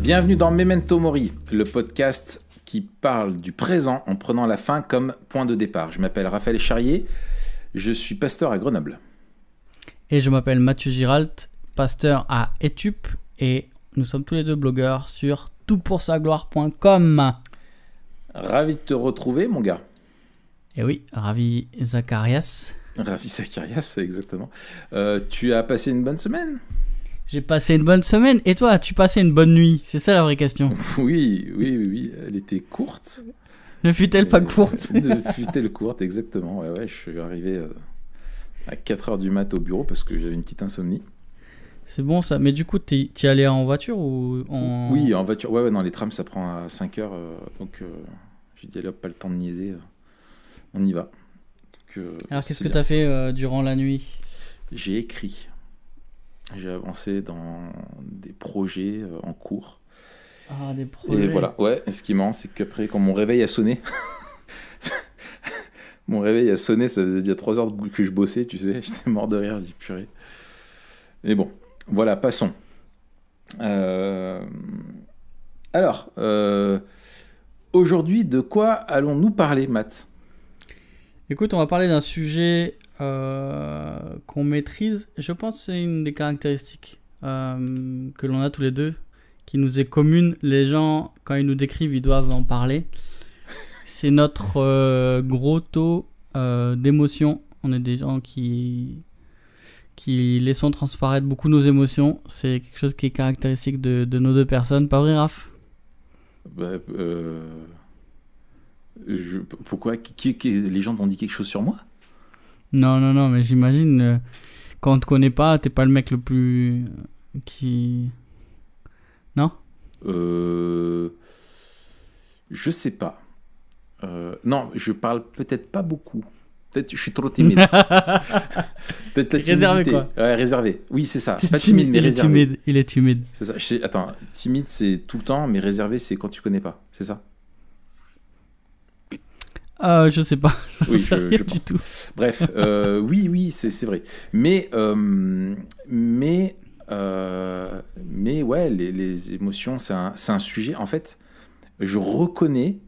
Bienvenue dans Memento Mori, le podcast qui parle du présent en prenant la fin comme point de départ. Je m'appelle Raphaël Charrier, je suis pasteur à Grenoble. Et je m'appelle Mathieu Giralt, pasteur à Etup, et nous sommes tous les deux blogueurs sur toutpoursagloire.com. Ravi de te retrouver, mon gars. Et oui, ravi Zacharias. Ravi Zacharias, exactement. Tu as passé une bonne semaine ? J'ai passé une bonne semaine. Et toi, as-tu passé une bonne nuit ? C'est ça la vraie question. Oui. Elle était courte. Ne fut-elle pas courte ? Ne fut-elle courte, exactement. Ouais, je suis arrivé à 4h du mat au bureau parce que j'avais une petite insomnie. C'est bon ça. Mais du coup, t'y allais en voiture ou en... Oui, en voiture. Ouais, dans les trams, ça prend à 5h. Donc, j'ai dit, allez hop, pas le temps de niaiser. On y va. Donc, alors, qu'est-ce que t'as fait durant la nuit ? J'ai écrit. J'ai avancé dans des projets en cours. Ah, des projets. Et voilà, ouais. Et ce qui est marrant, c'est qu'après, quand mon réveil a sonné, ça faisait déjà 3 heures que je bossais, tu sais. J'étais mort de rire, j'ai dit purée. Mais bon, voilà, passons. Alors, aujourd'hui, de quoi allons-nous parler, Matt ? Écoute, on va parler d'un sujet qu'on maîtrise. Je pense que c'est une des caractéristiques que l'on a tous les deux, qui nous est commune. Les gens, quand ils nous décrivent, ils doivent en parler. C'est notre gros taux d'émotion. On est des gens qui laissons transparaître beaucoup nos émotions. C'est quelque chose qui est caractéristique de nos deux personnes. Pas vrai, Raph ? Pourquoi les gens t'ont dit quelque chose sur moi ? Non, mais j'imagine, quand on te connaît pas, t'es pas le mec le plus... qui... Non ? Je sais pas. Non, je parle peut-être pas beaucoup. Peut-être je suis trop timide. Peut-être la timidité. Réservé, quoi. Ouais, réservé. Oui, c'est ça. Pas timide, mais réservé. Il est timide. C'est ça. Attends, timide, c'est tout le temps, mais réservé, c'est quand tu connais pas. C'est ça ? Je sais pas. Oui, je je du pense. tout. Bref, oui, c'est vrai. Mais ouais, les émotions, c'est un sujet. En fait, je reconnais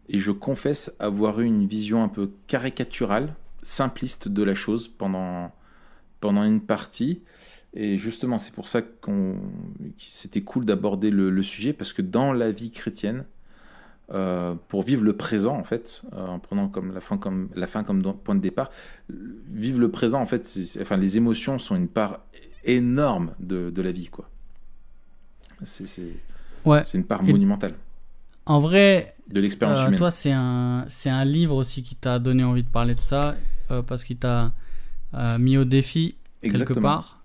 et je confesse avoir eu une vision un peu caricaturale, simpliste de la chose pendant une partie. Et justement, c'est pour ça que c'était cool d'aborder le sujet, parce que dans la vie chrétienne, pour vivre le présent, en fait, en prenant la fin comme point de départ, vivre le présent, en fait, les émotions sont une part énorme de la vie, quoi. C'est une part monumentale. En vrai, de l'expérience humaine. Toi, c'est un livre aussi qui t'a donné envie de parler de ça, parce qu'il t'a mis au défi. Exactement. Quelque part.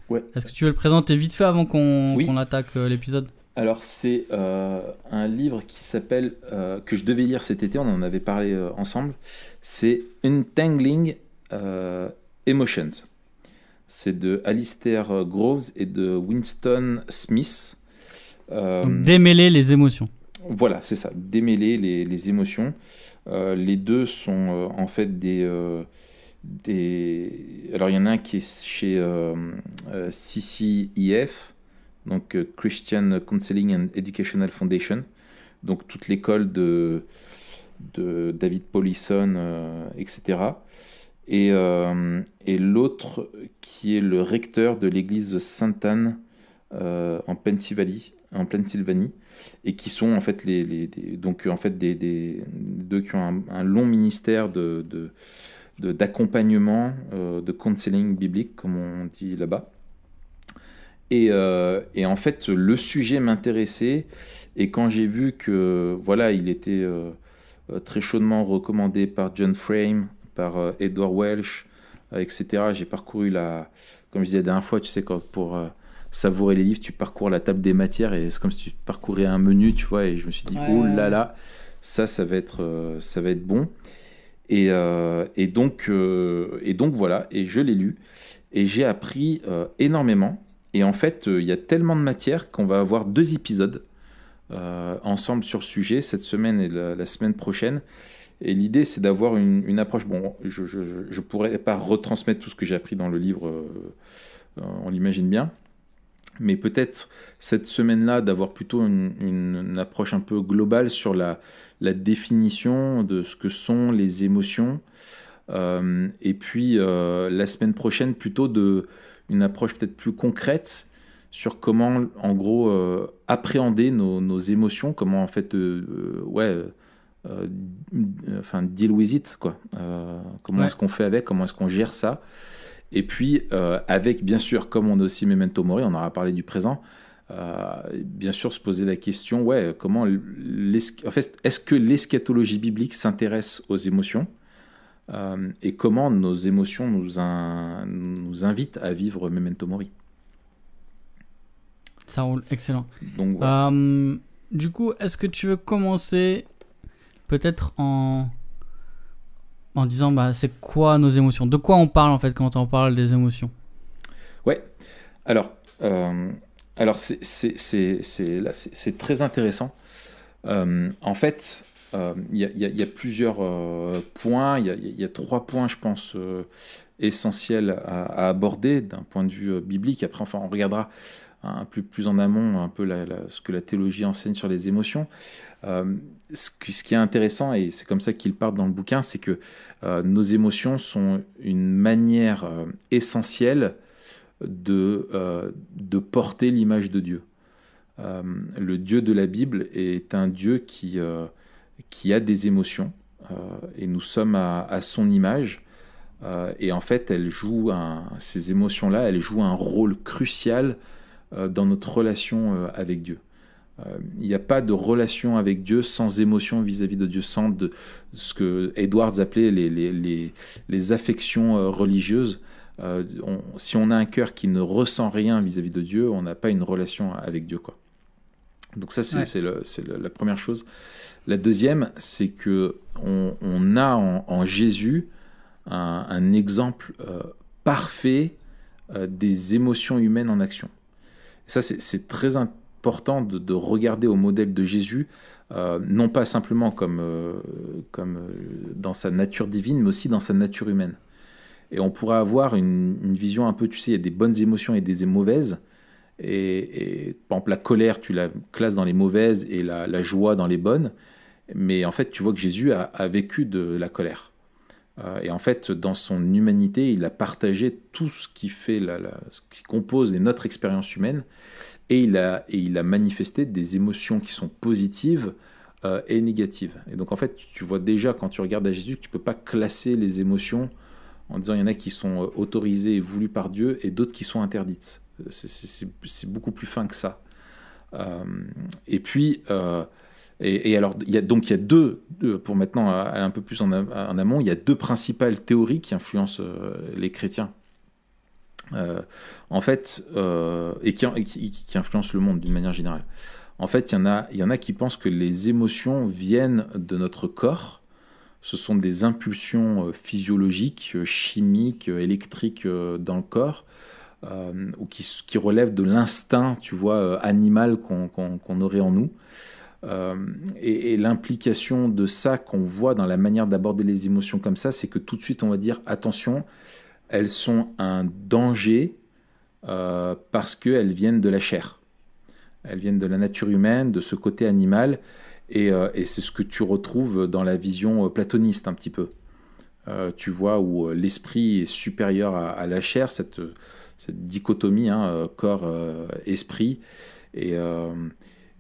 Ouais. Est-ce que tu veux le présenter vite fait avant qu'on attaque l'épisode ? Alors, c'est un livre qui s'appelle, que je devais lire cet été, on en avait parlé ensemble, c'est Untangling Emotions. C'est de Alistair Groves et de Winston Smith. Donc, démêler les émotions. Voilà, c'est ça, démêler les émotions. Les deux sont en fait des... Alors, il y en a un qui est chez CCEF, donc Christian Counseling and Educational Foundation, donc toute l'école de David Powlison, etc. Et l'autre qui est le recteur de l'église Sainte-Anne en Pennsylvanie, et qui sont en fait des deux qui ont un long ministère d'accompagnement, de counseling biblique, comme on dit là-bas. Et en fait, le sujet m'intéressait, et quand j'ai vu que voilà, il était très chaudement recommandé par John Frame, par Edward Welch, etc., j'ai parcouru comme je disais la dernière fois, tu sais, pour savourer les livres, tu parcours la table des matières, et c'est comme si tu parcourais un menu, tu vois, et je me suis dit, oh là là, ça va être bon. Et donc voilà, et je l'ai lu, et j'ai appris énormément. Et en fait, il y a tellement de matière qu'on va avoir 2 épisodes ensemble sur le sujet, cette semaine et la semaine prochaine. Et l'idée, c'est d'avoir une approche... Bon, je ne pourrais pas retransmettre tout ce que j'ai appris dans le livre, on l'imagine bien. Mais peut-être cette semaine-là d'avoir plutôt une approche un peu globale sur la définition de ce que sont les émotions. Et puis la semaine prochaine plutôt une approche peut-être plus concrète sur comment en gros appréhender nos émotions, comment en fait euh, enfin deal with it quoi. Comment Ouais. est-ce qu'on fait avec, comment est-ce qu'on gère ça. Et puis, avec, bien sûr, comme on a aussi Memento Mori, on aura parlé du présent, bien sûr, se poser la question, ouais, en fait, est-ce que l'eschatologie biblique s'intéresse aux émotions et comment nos émotions nous invitent à vivre Memento Mori. Ça roule, excellent. Donc, voilà. Du coup, est-ce que tu veux commencer peut-être en disant c'est quoi nos émotions? De quoi on parle en fait quand on parle des émotions? Ouais. Alors, c'est très intéressant. En fait, il y a plusieurs points. Il y a 3 points, je pense, essentiels à aborder d'un point de vue biblique. Après, enfin, on regardera plus en amont un peu ce que la théologie enseigne sur les émotions. Ce qui est intéressant, et c'est comme ça qu'il part dans le bouquin, c'est que nos émotions sont une manière essentielle de porter l'image de Dieu. Le Dieu de la Bible est un Dieu qui a des émotions, et nous sommes à son image. Et en fait, ces émotions-là, elles jouent un rôle crucial dans notre relation avec Dieu. Il n'y a pas de relation avec Dieu sans émotion vis-à-vis de Dieu, sans ce que Edwards appelait les affections religieuses. Si on a un cœur qui ne ressent rien vis-à-vis de Dieu, on n'a pas une relation avec Dieu, quoi. Donc ça, c'est la première chose. La deuxième, c'est que on a en Jésus un exemple parfait des émotions humaines en action. Et ça, c'est très important de regarder au modèle de Jésus, non pas simplement comme dans sa nature divine, mais aussi dans sa nature humaine. Et on pourra avoir une vision un peu, tu sais, il y a des bonnes émotions et des mauvaises. Et par exemple, la colère, tu la classes dans les mauvaises et la joie dans les bonnes. Mais en fait, tu vois que Jésus a vécu de la colère. Et en fait, dans son humanité, il a partagé tout ce qui fait ce qui compose notre expérience humaine. Et il a manifesté des émotions qui sont positives et négatives. Et donc, en fait, tu vois déjà, quand tu regardes à Jésus, que tu ne peux pas classer les émotions en disant il y en a qui sont autorisées et voulues par Dieu et d'autres qui sont interdites. C'est beaucoup plus fin que ça. Et puis, et alors, il y a deux, pour maintenant aller un peu plus en amont, il y a 2 principales théories qui influencent les chrétiens. En fait, et qui influencent le monde d'une manière générale. En fait, il y en a qui pensent que les émotions viennent de notre corps. Ce sont des impulsions physiologiques, chimiques, électriques dans le corps, ou qui relèvent de l'instinct, tu vois, animal qu'on aurait en nous. Et l'implication de ça qu'on voit dans la manière d'aborder les émotions comme ça, c'est que tout de suite on va dire attention, elles sont un danger parce qu'elles viennent de la chair. Elles viennent de la nature humaine, de ce côté animal, et c'est ce que tu retrouves dans la vision platoniste un petit peu. Tu vois, où l'esprit est supérieur à la chair, cette dichotomie, hein, corps-esprit,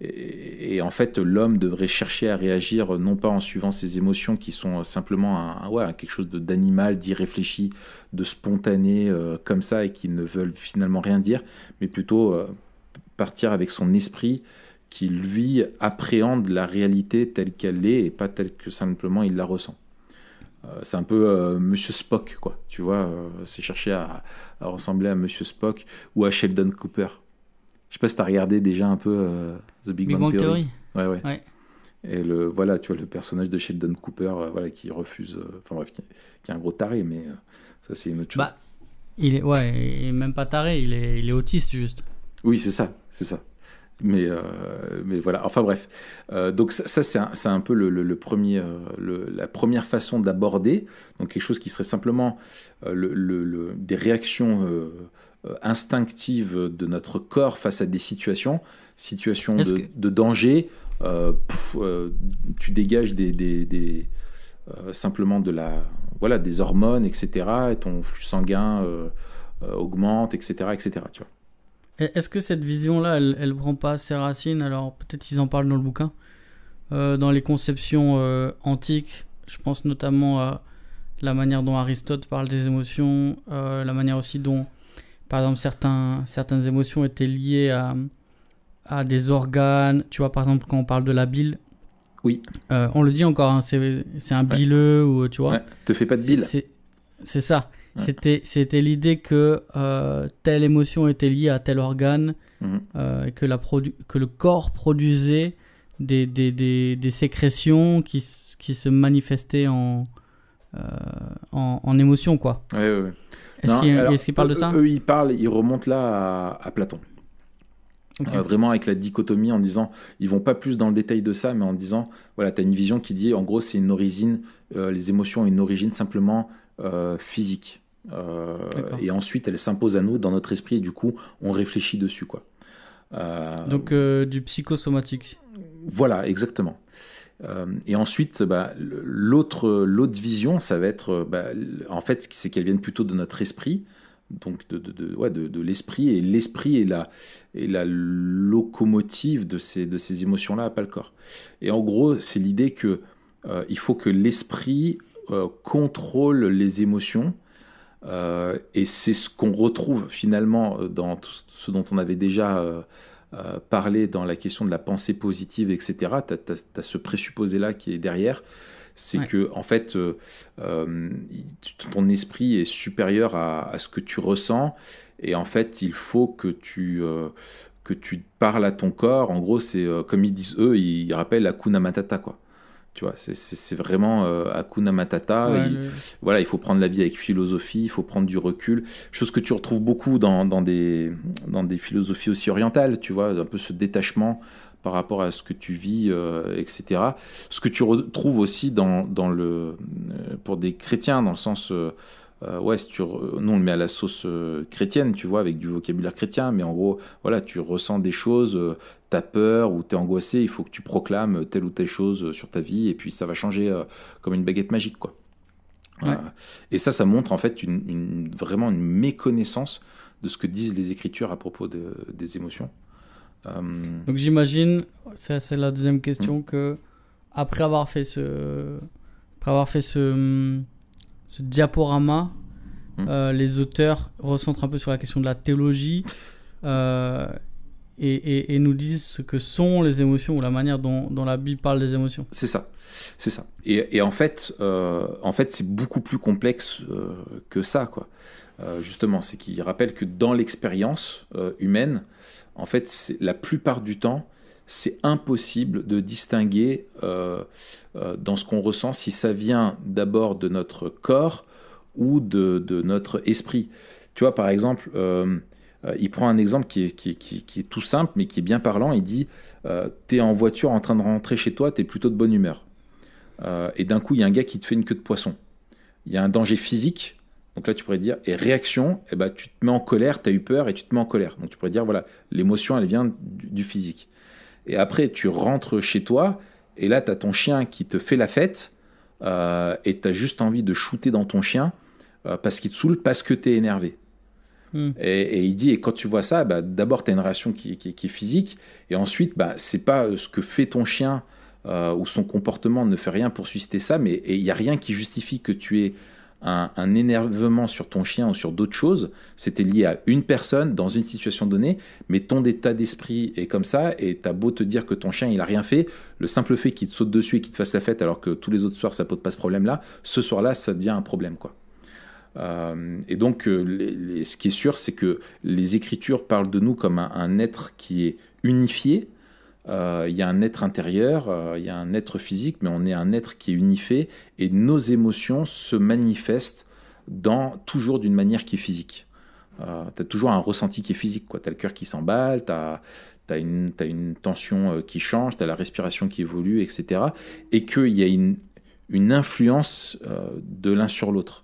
et en fait, l'homme devrait chercher à réagir non pas en suivant ses émotions qui sont simplement quelque chose d'animal, d'irréfléchi, de spontané comme ça et qui ne veulent finalement rien dire, mais plutôt partir avec son esprit qui, lui, appréhende la réalité telle qu'elle est et pas telle que simplement il la ressent. C'est un peu Monsieur Spock, quoi. Tu vois, c'est chercher à ressembler à Monsieur Spock ou à Sheldon Cooper. Je sais pas si tu as regardé déjà un peu The Big Bang Theory. Ouais. Et voilà, tu vois le personnage de Sheldon Cooper, voilà, qui refuse, enfin bref, qui est un gros taré, mais ça c'est une autre chose. Il est même pas taré, il est autiste juste. Oui, c'est ça. Mais voilà, enfin bref. Donc ça c'est un peu le premier, la première façon d'aborder, donc quelque chose qui serait simplement des réactions instinctive de notre corps face à des situations Est-ce que, de danger. Tu dégages simplement voilà, des hormones, etc. Et ton flux sanguin augmente, etc., etc. Tu vois. est-ce que cette vision-là, elle prend pas ses racines? Alors, peut-être ils en parlent dans le bouquin. Dans les conceptions antiques, je pense notamment à la manière dont Aristote parle des émotions, la manière aussi dont, par exemple, certaines émotions étaient liées à des organes. Tu vois, par exemple, quand on parle de la bile, Oui. on le dit encore, hein, c'est un Ouais. bileux, ou tu vois. Ouais. Te fais pas de C'est bile. c'est ça. Ouais. C'était l'idée que telle émotion était liée à tel organe, Mhm. et que le corps produisait des sécrétions qui se manifestaient en émotion, quoi. Ouais, ouais, ouais. Est-ce Non, qu'il alors, est-ce qu'il parle de ça? ils remontent là à Platon. Ok. Vraiment avec la dichotomie en disant, ils vont pas plus dans le détail de ça, mais en disant, voilà, tu as une vision qui dit, en gros, c'est une origine, les émotions ont une origine simplement physique. D'accord. Et ensuite, elles s'imposent à nous dans notre esprit, et du coup, on réfléchit dessus, quoi. Donc du psychosomatique. Voilà, exactement. Et ensuite, l'autre vision, ça va être, en fait, c'est qu'elles viennent plutôt de notre esprit, donc de l'esprit, et l'esprit est la locomotive de ces émotions-là, pas le corps. Et en gros, c'est l'idée que il faut que l'esprit contrôle les émotions, et c'est ce qu'on retrouve finalement dans tout ce dont on avait déjà parlé dans la question de la pensée positive, etc. Tu as ce présupposé-là qui est derrière. C'est Ouais. que, en fait, ton esprit est supérieur à ce que tu ressens. Et en fait, il faut que tu parles à ton corps. En gros, c'est comme ils disent eux, ils rappellent Hakuna Matata, quoi. Tu vois, c'est vraiment Hakuna Matata. Ouais, Voilà, il faut prendre la vie avec philosophie, il faut prendre du recul. Chose que tu retrouves beaucoup dans des philosophies aussi orientales, tu vois, un peu ce détachement par rapport à ce que tu vis, etc. Ce que tu retrouves aussi pour des chrétiens, dans le sens, ouais, nous on le met à la sauce chrétienne, tu vois, avec du vocabulaire chrétien, mais en gros, voilà, tu ressens des choses, t'as peur ou t'es angoissé, il faut que tu proclames telle ou telle chose sur ta vie, et puis ça va changer comme une baguette magique, quoi. ouais. Et ça montre en fait vraiment une méconnaissance de ce que disent les Écritures à propos des émotions. Donc j'imagine, c'est la deuxième question, que après avoir fait ce diaporama, les auteurs recentrent un peu sur la question de la théologie, et nous disent ce que sont les émotions, ou la manière dont la Bible parle des émotions. C'est ça, c'est ça. Et en fait, c'est beaucoup plus complexe que ça, quoi. Justement, c'est qu'il rappelle que dans l'expérience humaine, en fait, la plupart du temps, c'est impossible de distinguer dans ce qu'on ressent si ça vient d'abord de notre corps ou de notre esprit. Tu vois, par exemple, il prend un exemple qui est tout simple, mais qui est bien parlant. Il dit, t'es en voiture en train de rentrer chez toi, t'es plutôt de bonne humeur. Et d'un coup, il y a un gars qui te fait une queue de poisson. Il y a un danger physique. Donc là, tu pourrais dire, et réaction, tu te mets en colère, tu as eu peur et tu te mets en colère. Donc tu pourrais dire, voilà, l'émotion, elle vient du physique. Et après, tu rentres chez toi, et là, tu as ton chien qui te fait la fête, et tu as juste envie de shooter dans ton chien, parce qu'il te saoule, parce que tu es énervé. Et il dit, et quand tu vois ça, d'abord, tu as une réaction qui est physique, et ensuite, c'est pas ce que fait ton chien, ou son comportement ne fait rien pour susciter ça, mais il n'y a rien qui justifie que tu aies un énervement sur ton chien ou sur d'autres choses. C'était lié à une personne dans une situation donnée, mais ton état d'esprit est comme ça, et t'as beau te dire que ton chien il a rien fait, le simple fait qu'il te saute dessus et qu'il te fasse la fête alors que tous les autres soirs ça pose pas ce problème-là, ce soir-là ça devient un problème, quoi. Et donc ce qui est sûr, c'est que les Écritures parlent de nous comme un être qui est unifié. Il y a un être intérieur, il y a un être physique, mais on est un être qui est unifié, et nos émotions se manifestent toujours d'une manière qui est physique. Tu as toujours un ressenti qui est physique, quoi. Tu as le cœur qui s'emballe, tu as une tension qui change, tu as la respiration qui évolue, etc. Et qu'il y a une influence de l'un sur l'autre.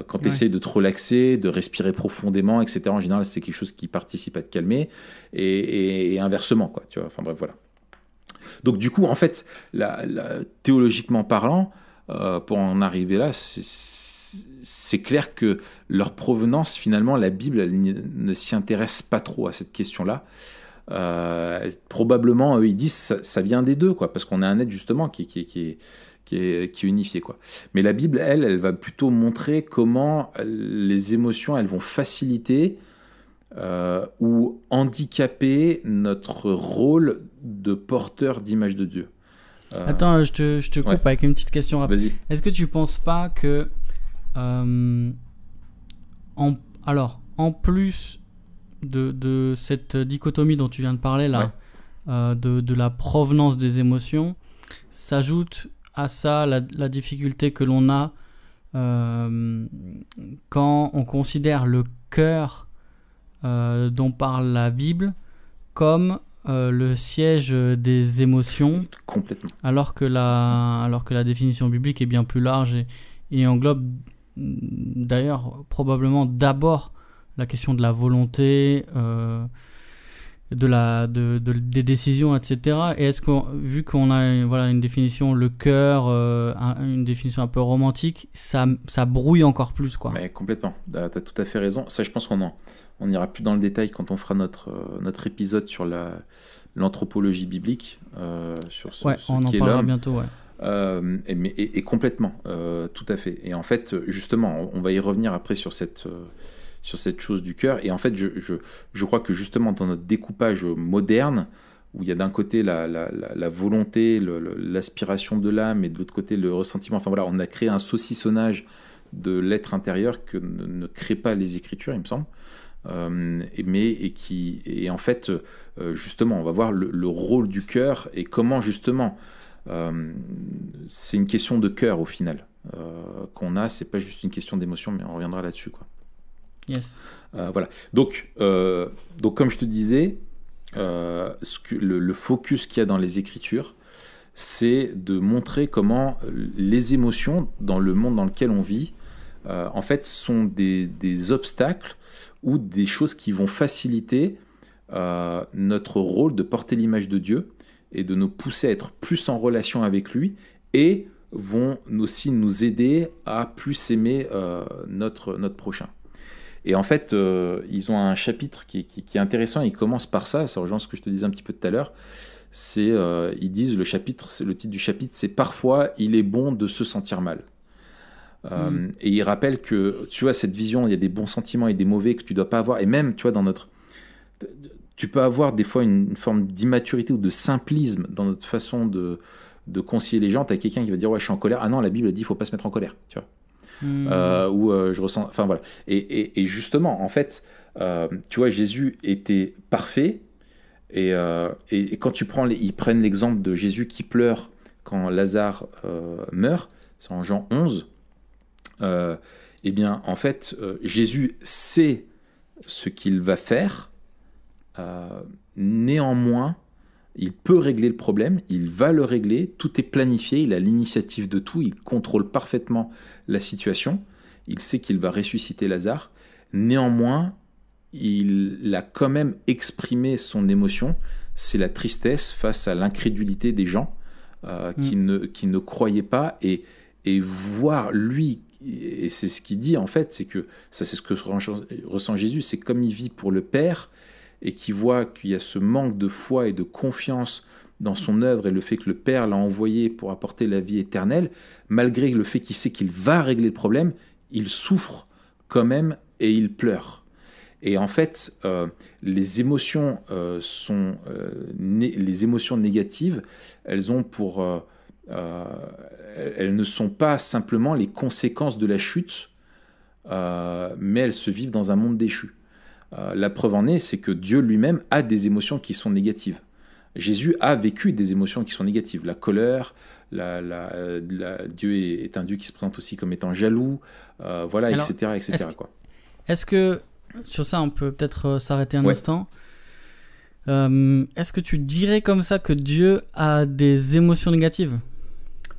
Quand tu essayes de te relaxer, de respirer profondément, etc., en général, c'est quelque chose qui participe à te calmer, et inversement, quoi, tu vois. Enfin bref, voilà. Donc du coup, en fait, théologiquement parlant, pour en arriver là, c'est clair que leur provenance, finalement, la Bible, elle ne s'y intéresse pas trop à cette question-là. Probablement, eux, ils disent ça vient des deux, quoi, parce qu'on a un être justement qui est unifié, quoi. Mais la Bible, elle va plutôt montrer comment les émotions, elles vont faciliter ou handicaper notre rôle de porteur d'image de Dieu. Attends, je te coupe avec une petite question rapide. Vas-y. Est-ce que tu penses pas que en plus de cette dichotomie dont tu viens de parler là, de la provenance des émotions, s'ajoute à ça la difficulté que l'on a quand on considère le cœur dont parle la Bible comme le siège des émotions, complètement, alors que la définition biblique est bien plus large et englobe d'ailleurs probablement d'abord la question de la volonté, des décisions, etc. Et est-ce que, vu qu'on a une définition, le cœur, une définition un peu romantique, ça brouille encore plus, quoi. Mais complètement, tu as tout à fait raison. Ça, je pense on ira plus dans le détail quand on fera notre épisode sur l'anthropologie biblique, sur ce on en qu'est parlera l'homme. bientôt, Et complètement, tout à fait. Et en fait, justement, on va y revenir après sur cette chose du cœur. Et en fait, je crois que justement dans notre découpage moderne, où il y a d'un côté la volonté, l'aspiration de l'âme, et de l'autre côté le ressentiment, enfin voilà, on a créé un saucissonnage de l'être intérieur que ne créent pas les Écritures, il me semble. Et en fait, justement, on va voir le rôle du cœur et comment justement c'est une question de cœur au final qu'on a, c'est pas juste une question d'émotion, mais on reviendra là-dessus, quoi. Yes. Voilà. Donc, comme je te disais, le focus qu'il y a dans les Écritures, c'est de montrer comment les émotions dans le monde dans lequel on vit, en fait, sont des obstacles ou des choses qui vont faciliter notre rôle de porter l'image de Dieu et de nous pousser à être plus en relation avec lui, et vont aussi nous aider à plus aimer notre prochain. Et en fait, ils ont un chapitre qui est intéressant. Il commence par ça rejoint ce que je te disais un petit peu tout à l'heure. Ils disent le titre du chapitre, c'est « Parfois, il est bon de se sentir mal ». Et ils rappellent que, tu vois, cette vision, il y a des bons sentiments et des mauvais que tu dois pas avoir. Et même, tu vois, tu peux avoir des fois une forme d'immaturité ou de simplisme dans notre façon de conseiller les gens. Tu as quelqu'un qui va dire « Ouais, je suis en colère ». Ah non, la Bible dit « Il faut pas se mettre en colère », tu vois. Je ressens, enfin voilà, et justement, en fait, tu vois, Jésus était parfait, et quand ils prennent l'exemple de Jésus qui pleure quand Lazare meurt, c'est en Jean 11, eh bien, en fait, Jésus sait ce qu'il va faire, néanmoins, il peut régler le problème, il va le régler, tout est planifié, il a l'initiative de tout, il contrôle parfaitement la situation, il sait qu'il va ressusciter Lazare, néanmoins, il a quand même exprimé son émotion, c'est la tristesse face à l'incrédulité des gens qui ne croyaient pas, et voir lui, et c'est ce qu'il dit en fait, c'est que ça, c'est ce que ressent Jésus, c'est comme il vit pour le Père, et qui voit qu'il y a ce manque de foi et de confiance dans son œuvre et le fait que le Père l'a envoyé pour apporter la vie éternelle, malgré le fait qu'il sait qu'il va régler le problème, il souffre quand même et il pleure. Et en fait, les émotions les émotions négatives, elles ne sont pas simplement les conséquences de la chute, mais elles se vivent dans un monde déchu. La preuve en est, c'est que Dieu lui-même a des émotions qui sont négatives. Jésus a vécu des émotions qui sont négatives. La colère, Dieu est un Dieu qui se présente aussi comme étant jaloux, voilà, alors, etc. Est-ce que, sur ça, on peut peut-être s'arrêter un instant. Est-ce que tu dirais comme ça que Dieu a des émotions négatives ?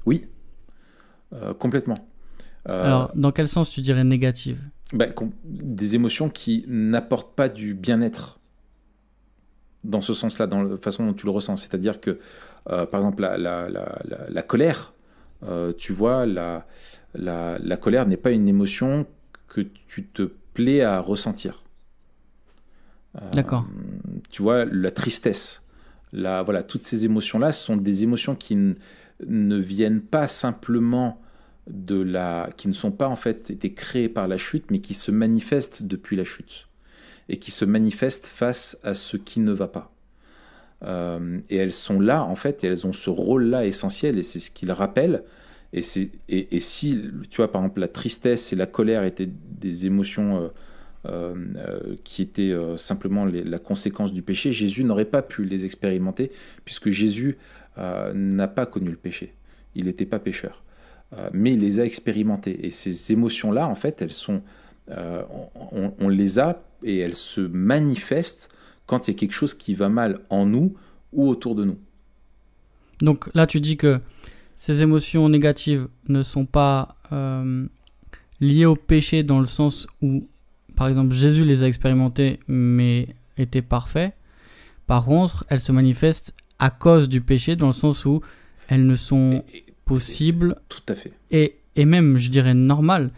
Oui, complètement. Alors, dans quel sens tu dirais négative? Des émotions qui n'apportent pas du bien-être dans ce sens-là, dans la façon dont tu le ressens. C'est-à-dire que, par exemple, la colère, tu vois, la colère n'est pas une émotion que tu te plais à ressentir. D'accord. Tu vois, la tristesse, voilà, toutes ces émotions-là sont des émotions qui ne viennent pas simplement qui ne sont pas en fait été créées par la chute, mais qui se manifestent depuis la chute et qui se manifestent face à ce qui ne va pas. Et elles sont là en fait, et elles ont ce rôle-là essentiel, et c'est ce qu'ils rappellent. Et si, tu vois, par exemple, la tristesse et la colère étaient des émotions qui étaient simplement la conséquence du péché, Jésus n'aurait pas pu les expérimenter, puisque Jésus n'a pas connu le péché. Il n'était pas pécheur. Mais il les a expérimentées. Et ces émotions-là, en fait, elles sont, on les a, et elles se manifestent quand il y a quelque chose qui va mal en nous ou autour de nous. Donc là, tu dis que ces émotions négatives ne sont pas liées au péché dans le sens où, par exemple, Jésus les a expérimentées mais étaient parfaits. Par contre, elles se manifestent à cause du péché dans le sens où elles ne sont possibles. Tout à fait. Et même, je dirais, normal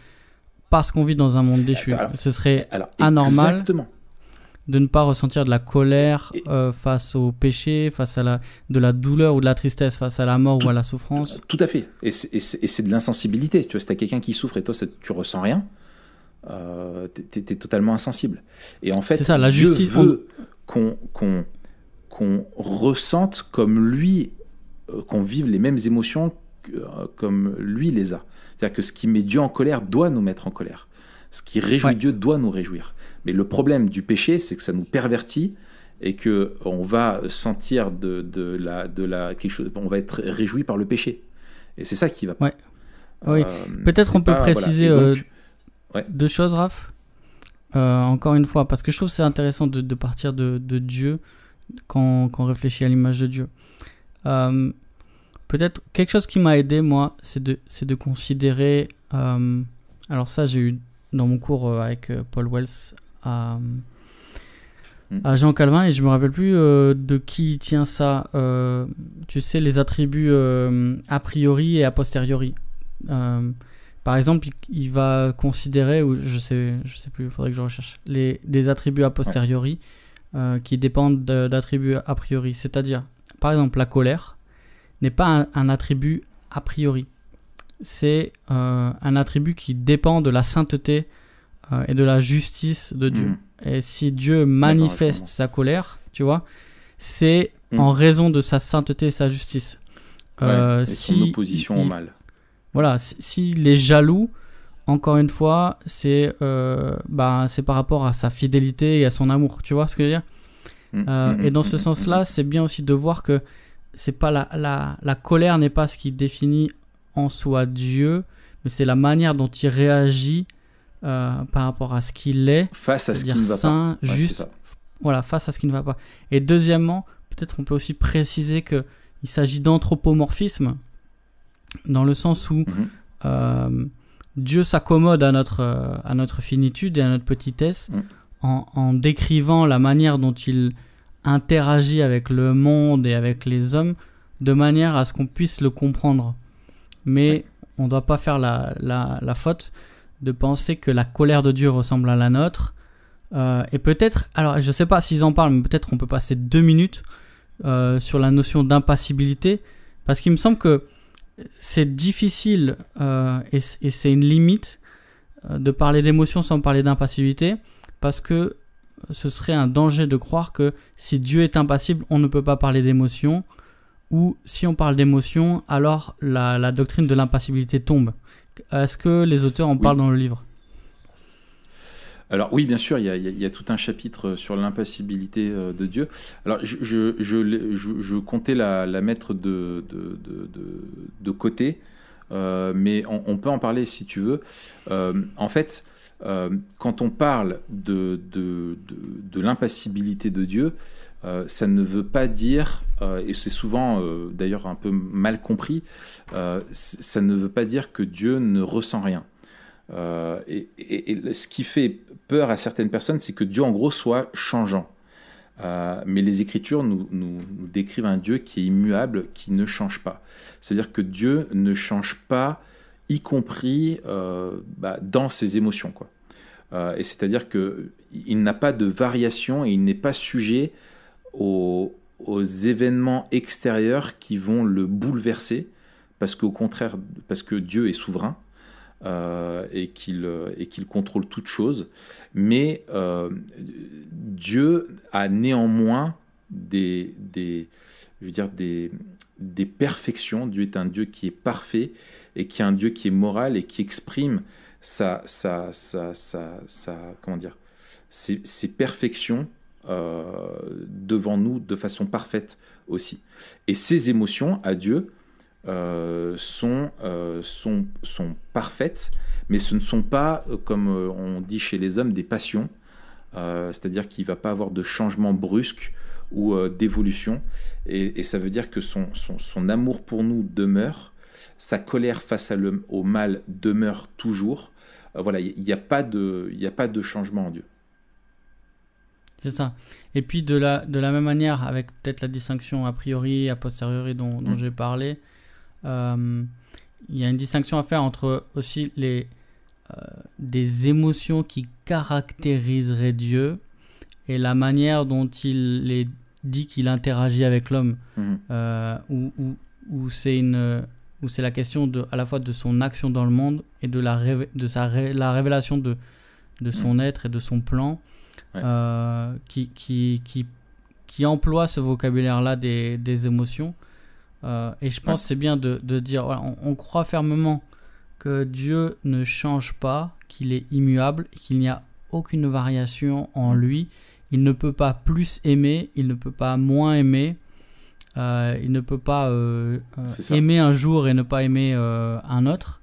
parce qu'on vit dans un monde déchu. Ce serait anormal. Exactement. De ne pas ressentir de la colère face au péché, face à de la douleur ou de la tristesse, face à la mort ou à la souffrance. Tout à fait. Et c'est de l'insensibilité. Tu vois, si tu as quelqu'un qui souffre et toi, tu ressens rien, tu es totalement insensible. Et en fait, c'est ça, la Dieu justice veut qu'on ressente comme lui, qu'on vive les mêmes émotions comme lui les a. C'est-à-dire que ce qui met Dieu en colère doit nous mettre en colère. Ce qui réjouit Dieu doit nous réjouir. Mais le problème du péché, c'est que ça nous pervertit et que on va sentir quelque chose, on va être réjoui par le péché. Et c'est ça qui va pas. Oui. Peut-être on peut préciser deux choses, Raph. Encore une fois, parce que je trouve que c'est intéressant de partir de Dieu quand on réfléchit à l'image de Dieu. Peut-être quelque chose qui m'a aidé, moi, c'est de considérer... alors ça, j'ai eu dans mon cours avec Paul Wells à Jean Calvin, et je me rappelle plus de qui tient ça. Tu sais, les attributs a priori et a posteriori. Par exemple, il va considérer, ou je sais plus, il faudrait que je recherche, des attributs a posteriori qui dépendent d'attributs a priori. C'est-à-dire, par exemple, la colère n'est pas un attribut a priori. C'est un attribut qui dépend de la sainteté et de la justice de Dieu. Et si Dieu manifeste sa colère, tu vois, c'est en raison de sa sainteté et sa justice. Et son opposition au mal. Voilà, s'il est jaloux, encore une fois, c'est par rapport à sa fidélité et à son amour. Tu vois ce que je veux dire ? Et dans ce sens-là, c'est bien aussi de voir que c'est pas la colère n'est pas ce qui définit en soi Dieu, mais c'est la manière dont il réagit par rapport à ce qu'il est, face à ce qui ne va saint, pas. Juste, voilà, face à ce qui ne va pas. Et deuxièmement, peut-être on peut aussi préciser qu'il s'agit d'anthropomorphisme, dans le sens où Dieu s'accommode à notre finitude et à notre petitesse en décrivant la manière dont il interagit avec le monde et avec les hommes, de manière à ce qu'on puisse le comprendre. Mais on ne doit pas faire la faute de penser que la colère de Dieu ressemble à la nôtre. Et peut-être, alors je ne sais pas s'ils en parlent, mais peut-être on peut passer 2 minutes sur la notion d'impassibilité, parce qu'il me semble que c'est difficile et c'est une limite de parler d'émotion sans parler d'impassibilité, parce que ce serait un danger de croire que si Dieu est impassible, on ne peut pas parler d'émotion, ou si on parle d'émotion, alors la doctrine de l'impassibilité tombe. Est-ce que les auteurs en parlent dans le livre ? Alors oui, bien sûr, il y a tout un chapitre sur l'impassibilité de Dieu. Alors je comptais la mettre de côté, mais on peut en parler si tu veux. En fait, quand on parle de l'impassibilité de Dieu, ça ne veut pas dire, et c'est souvent d'ailleurs un peu mal compris, ça ne veut pas dire que Dieu ne ressent rien. Et ce qui fait peur à certaines personnes, c'est que Dieu, en gros, soit changeant. Mais les Écritures nous décrivent un Dieu qui est immuable, qui ne change pas. C'est-à-dire que Dieu ne change pas, y compris dans ses émotions, quoi. Et c'est-à-dire qu'il n'a pas de variation et il n'est pas sujet aux événements extérieurs qui vont le bouleverser, parce qu'au contraire, parce que Dieu est souverain. Et qu'il contrôle toute chose, mais Dieu a néanmoins des perfections. Dieu est un Dieu qui est parfait et qui est un Dieu qui est moral et qui exprime comment dire, ses perfections devant nous de façon parfaite aussi. Et ses émotions à Dieu sont parfaites, mais ce ne sont pas, comme on dit chez les hommes, des passions, c'est-à-dire qu'il ne va pas avoir de changement brusque ou d'évolution, et ça veut dire que son amour pour nous demeure, sa colère face au mal demeure toujours. Voilà, il n'y a pas de changement en Dieu. C'est ça. Et puis de la même manière, avec peut-être la distinction a priori, a posteriori dont j'ai parlé, il y a une distinction à faire entre aussi des émotions qui caractériseraient Dieu et la manière dont il dit qu'il interagit avec l'homme, où c'est la question à la fois de son action dans le monde et de la révélation de son être et de son plan, qui emploie ce vocabulaire-là des émotions. Et je pense que c'est bien de dire, voilà, on croit fermement que Dieu ne change pas, qu'il est immuable, qu'il n'y a aucune variation en lui. Il ne peut pas plus aimer, il ne peut pas moins aimer, il ne peut pas aimer un jour et ne pas aimer un autre.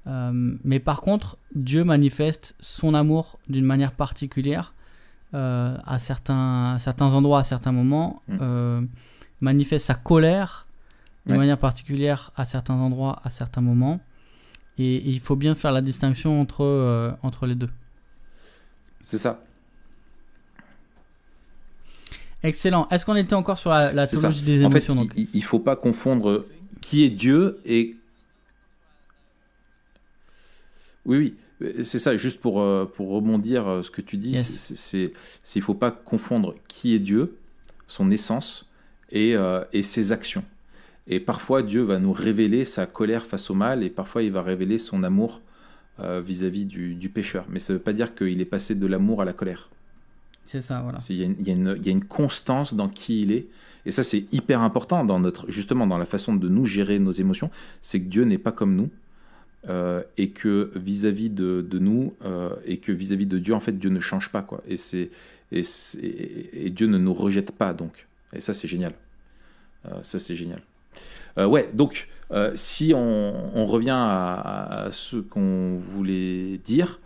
Mais par contre, Dieu manifeste son amour d'une manière particulière à certains endroits, à certains moments, manifeste sa colère de manière particulière à certains endroits, à certains moments. Et il faut bien faire la distinction entre les deux. C'est ça. Excellent. Est-ce qu'on était encore sur la théologie des émotions? En fait, il ne faut pas confondre qui est Dieu et... Oui, c'est ça. Juste pour rebondir ce que tu dis, il ne faut pas confondre qui est Dieu, son essence, et ses actions. Et parfois, Dieu va nous révéler sa colère face au mal, et parfois, il va révéler son amour vis-à-vis du pécheur. Mais ça ne veut pas dire qu'il est passé de l'amour à la colère. C'est ça, voilà. Il y a une constance dans qui il est. Et ça, c'est hyper important justement dans la façon de nous gérer nos émotions. C'est que Dieu n'est pas comme nous. Et que vis-à-vis de nous, et que vis-à-vis de Dieu, en fait, Dieu ne change pas, quoi. Et Dieu ne nous rejette pas, donc. Et ça, c'est génial. Donc, si on revient à ce qu'on voulait dire,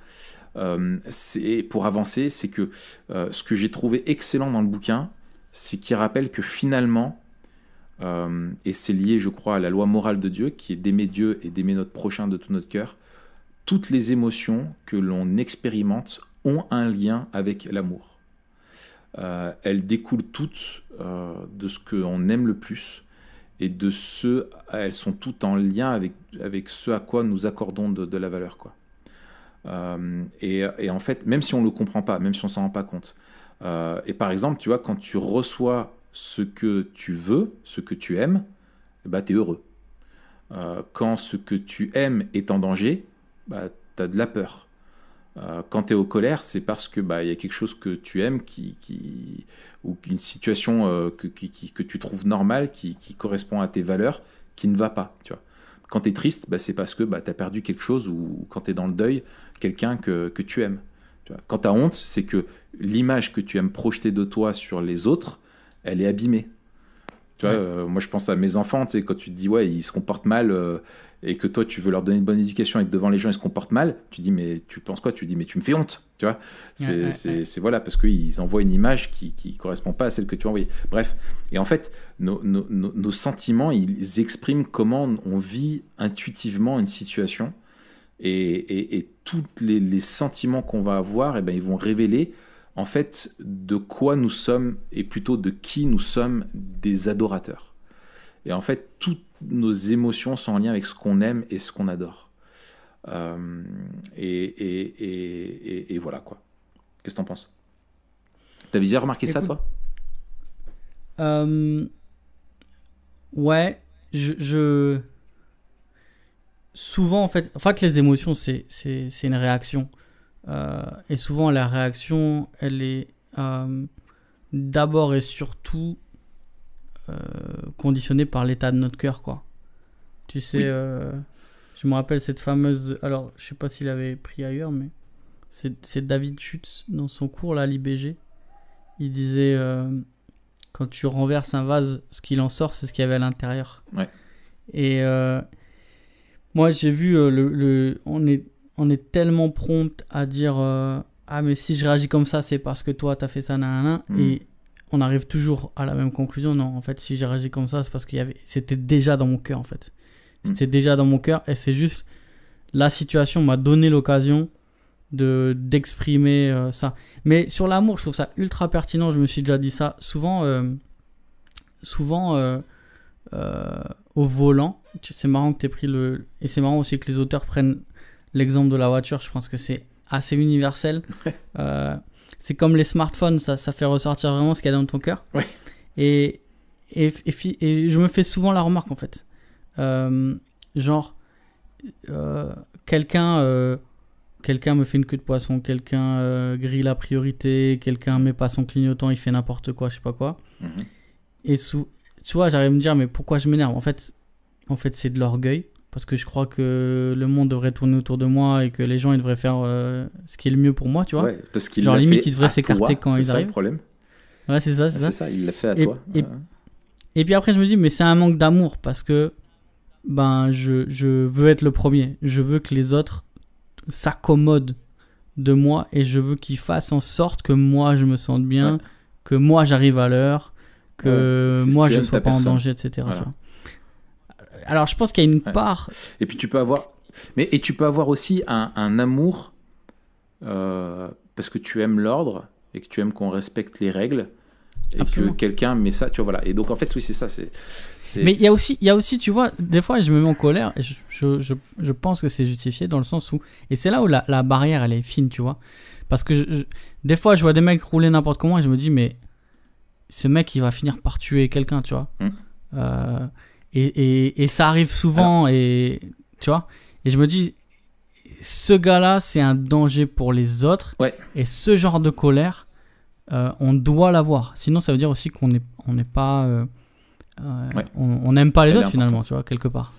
pour avancer, c'est que ce que j'ai trouvé excellent dans le bouquin, c'est qu'il rappelle que finalement, et c'est lié, je crois, à la loi morale de Dieu, qui est d'aimer Dieu et d'aimer notre prochain de tout notre cœur, toutes les émotions que l'on expérimente ont un lien avec l'amour. Elles découlent toutes de ce qu'on aime le plus, et elles sont toutes en lien avec ce à quoi nous accordons de la valeur, quoi. Et en fait, même si on ne le comprend pas, même si on ne s'en rend pas compte, et par exemple, tu vois, quand tu reçois ce que tu veux, ce que tu aimes, bah, tu es heureux. Quand ce que tu aimes est en danger, bah, tu as de la peur. Quand tu es aux colères, c'est parce que y a quelque chose que tu aimes ou une situation que tu trouves normale, qui correspond à tes valeurs, qui ne va pas. Tu vois. Quand tu es triste, c'est parce que tu as perdu quelque chose, ou quand tu es dans le deuil, quelqu'un que tu aimes. Tu vois. Quand tu as honte, c'est que l'image que tu aimes projeter de toi sur les autres, elle est abîmée. Tu vois, moi je pense à mes enfants, tu sais, quand tu te dis ils se comportent mal, et que toi tu veux leur donner une bonne éducation et que devant les gens ils se comportent mal, tu dis mais tu penses quoi? Tu dis mais tu me fais honte, tu vois. C'est voilà, parce qu'ils envoient une image qui correspond pas à celle que tu as envoyée. Bref, et en fait nos sentiments, ils expriment comment on vit intuitivement une situation, Et tous les sentiments qu'on va avoir, eh ben, ils vont révéler en fait de quoi nous sommes, et plutôt de qui nous sommes des adorateurs. Et en fait, toutes nos émotions sont en lien avec ce qu'on aime et ce qu'on adore. Et voilà quoi. Qu'est-ce que t'en penses? T'avais déjà remarqué ça, Écoute, toi? euh, ouais, je souvent en fait les émotions c'est une réaction. Et souvent la réaction elle est d'abord et surtout euh, conditionnée par l'état de notre cœur quoi. Tu sais, Oui. je me rappelle cette fameuse, alors je sais pas s'il avait pris ailleurs mais c'est David Schutz dans son cours là à l'IBG. Il disait quand tu renverses un vase, ce qu'il en sort c'est ce qu'il y avait à l'intérieur. Ouais. Et moi, j'ai vu on est tellement prompt à dire ah mais si je réagis comme ça, c'est parce que toi t'as fait ça, nanana, et on arrive toujours à la même conclusion. Non, en fait, si j'ai réagi comme ça, c'est parce c'était déjà dans mon cœur en fait. C'était déjà dans mon cœur et c'est juste la situation m'a donné l'occasion d'exprimer ça. Mais sur l'amour, je trouve ça ultra pertinent. Je me suis déjà dit ça souvent. Au volant. C'est marrant que tu aies pris le. Et c'est marrant aussi que les auteurs prennent l'exemple de la voiture. Je pense que c'est assez universel. C'est comme les smartphones, ça fait ressortir vraiment ce qu'il y a dans ton cœur. Ouais. Et je me fais souvent la remarque en fait. Genre, quelqu'un me fait une queue de poisson, quelqu'un grille la priorité, quelqu'un met pas son clignotant, il fait n'importe quoi, je sais pas quoi. Et tu vois, j'arrive à me dire, mais pourquoi je m'énerve? En fait, c'est de l'orgueil. Parce que je crois que le monde devrait tourner autour de moi et que les gens, ils devraient faire ce qui est le mieux pour moi, tu vois. Ouais, parce qu'il genre, l'a limite, fait ils devraient à s'écarter toi, quand c'est ils ça arrivent. le problème. Ouais, c'est ça, C'est ça, il l'a fait à Et, toi. et puis après, je me dis, mais c'est un manque d'amour parce que ben, je veux être le premier. Je veux que les autres s'accommodent de moi et je veux qu'ils fassent en sorte que moi, je me sente bien, Ouais. que moi, j'arrive à l'heure, que Ouais, moi tu je aimes sois ta pas en personne. danger, etc. Voilà. Tu vois. Alors je pense qu'il y a une Ouais. part. Et puis tu peux avoir, et tu peux avoir aussi un amour parce que tu aimes l'ordre et que tu aimes qu'on respecte les règles et Absolument. que quelqu'un met ça, tu vois, voilà. Et donc en fait, oui, c'est ça, Mais il y a aussi, tu vois, des fois je me mets en colère et je pense que c'est justifié dans le sens où, et c'est là où la barrière elle est fine, tu vois, parce que des fois je vois des mecs rouler n'importe comment et je me dis mais ce mec il va finir par tuer quelqu'un, tu vois. Et ça arrive souvent. Et tu vois, et je me dis ce gars-là c'est un danger pour les autres. Ouais. Et ce genre de colère on doit l'avoir, sinon ça veut dire aussi qu'on n'est pas Ouais. on n'aime pas les Elle est autres finalement, importante. tu vois, quelque part.